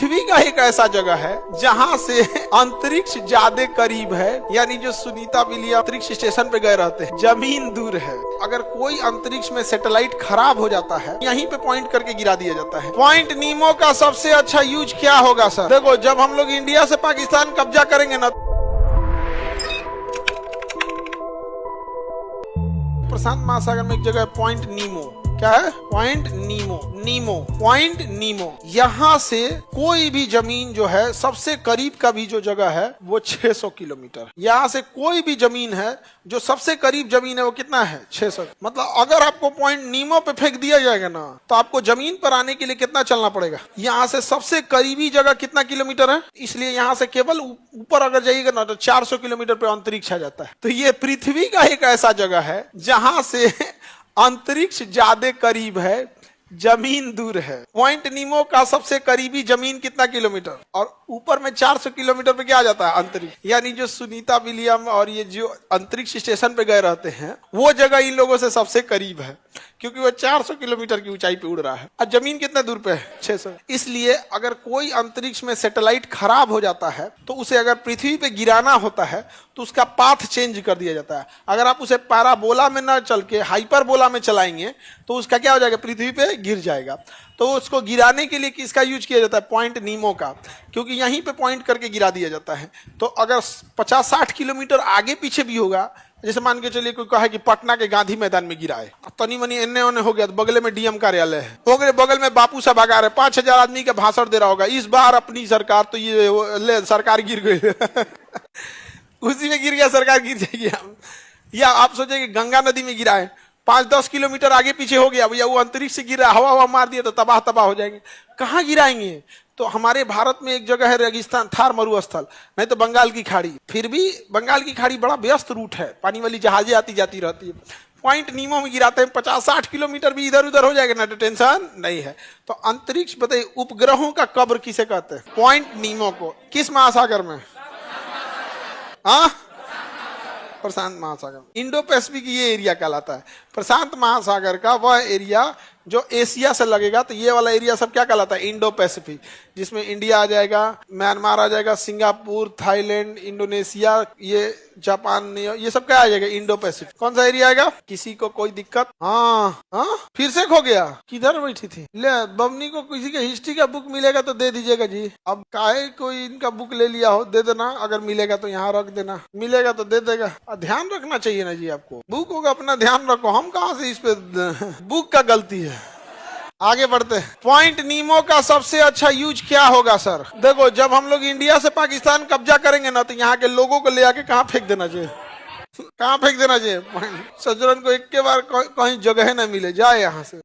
पृथ्वी का एक ऐसा जगह है जहां से अंतरिक्ष ज्यादा करीब है, यानी जो सुनीता विलियम अंतरिक्ष स्टेशन पे गए रहते हैं, जमीन दूर है। अगर कोई अंतरिक्ष में सैटेलाइट खराब हो जाता है, यहीं पे पॉइंट करके गिरा दिया जाता है। पॉइंट नीमो का सबसे अच्छा यूज क्या होगा सर? देखो, जब हम लोग इंडिया से पाकिस्तान कब्जा करेंगे ना, प्रशांत महासागर में एक जगह है पॉइंट नीमो। क्या है? पॉइंट नीमो। पॉइंट नीमो। यहाँ से कोई भी जमीन जो है, सबसे करीब का भी जो जगह है वो 600 किलोमीटर। यहाँ से कोई भी जमीन है जो सबसे करीब जमीन है वो कितना है? 600। मतलब अगर आपको पॉइंट नीमो पे फेंक दिया जाएगा ना, तो आपको जमीन पर आने के लिए कितना चलना पड़ेगा? यहाँ से सबसे करीबी जगह कितना किलोमीटर है? इसलिए यहाँ से केवल ऊपर अगर जाइएगा ना तो 400 किलोमीटर पे अंतरिक्ष आ जाता है। तो ये पृथ्वी का एक ऐसा जगह है जहां से अंतरिक्ष ज्यादा करीब है, जमीन दूर है। पॉइंट नीमो का सबसे करीबी जमीन कितना किलोमीटर, और ऊपर में 400 किलोमीटर पे क्या आ जाता है? अंतरिक्ष। यानी जो सुनीता विलियम और ये जो अंतरिक्ष स्टेशन पे गए रहते हैं, वो जगह इन लोगों से सबसे करीब है, क्योंकि वो 400 किलोमीटर की ऊंचाई पे उड़ रहा है और जमीन कितने दूर पे है? 600। इसलिए अगर कोई अंतरिक्ष में सैटेलाइट खराब हो जाता है तो उसे अगर पृथ्वी पे गिराना होता है तो उसका पाथ चेंज कर दिया जाता है। अगर आप उसे पैराबोला में ना चल के हाइपरबोला में चलाएंगे तो उसका क्या हो जाएगा? पृथ्वी पे गिर जाएगा। तो उसको गिराने के लिए किसका यूज किया जाता है? पॉइंट नीमो का, क्योंकि यहीं पे पॉइंट करके गिरा दिया जाता है। तो अगर 50-60 किलोमीटर आगे पीछे भी होगा, जैसे मान के चलिए कोई कहे कि पटना के गांधी मैदान में गिरा है, तनी मनी एन्ने ओने हो गया तो बगल में डीएम कार्यालय है, हो गए बगल में बापू साहब आगा रहे, 5000 आदमी का भाषण दे रहा होगा, इस बार अपनी सरकार, तो ये ले सरकार गिर गई उसी में गिर गया, सरकार गिर जाएगी। या आप सोचे कि गंगा नदी में गिरा है, 5-10 किलोमीटर आगे पीछे हो गया भैया, वो अंतरिक्ष से गिरा, हवा मार दिया तो तबाह हो जाएंगे। कहाँ गिराएंगे? तो हमारे भारत में एक जगह है रेगिस्तान, थार मरुस्थल, नहीं तो बंगाल की खाड़ी। फिर भी बंगाल की खाड़ी बड़ा व्यस्त रूट है, पानी वाली जहाजें आती जाती रहती है। पॉइंट नीमो में गिराते हैं, 50-60 किलोमीटर भी इधर उधर हो जाएगा ना तो टेंशन नहीं है। तो अंतरिक्ष बताइए, उपग्रहों का कब्र किसे कहते हैं? पॉइंट नीमो को। किस महासागर में? प्रशांत महासागर। इंडो पैसिफिक ये एरिया कहलाता है। प्रशांत महासागर का वह एरिया जो एशिया से लगेगा, तो ये वाला एरिया सब क्या कहलाता है? इंडो पैसिफिक, जिसमें इंडिया आ जाएगा, म्यांमार आ जाएगा, सिंगापुर, थाईलैंड, इंडोनेशिया, ये जापान, ये सब क्या आ जाएगा? Indo Pacific. कौन सा एरिया आएगा? किसी को कोई दिक्कत? हाँ, फिर से खो गया। किधर बैठी थी? ले, बमनी को किसी के हिस्ट्री का बुक मिलेगा तो दे दीजिएगा जी। अब काहे कोई इनका बुक ले लिया हो, दे देना। अगर मिलेगा तो यहाँ रख देना, मिलेगा तो दे देगा। ध्यान रखना चाहिए ना जी आपको, बुक होगा, अपना ध्यान रखो। हम कहाँ से इस पे बुक का गलती है। आगे बढ़ते हैं। पॉइंट नीमो का सबसे अच्छा यूज क्या होगा सर? देखो, जब हम लोग इंडिया से पाकिस्तान कब्जा करेंगे ना, तो यहाँ के लोगों को ले आके कहाँ फेंक देना चाहिए? कहाँ फेंक देना चाहिए? सज्जन को एक के बार कहीं जगह न मिले, जाए यहाँ से।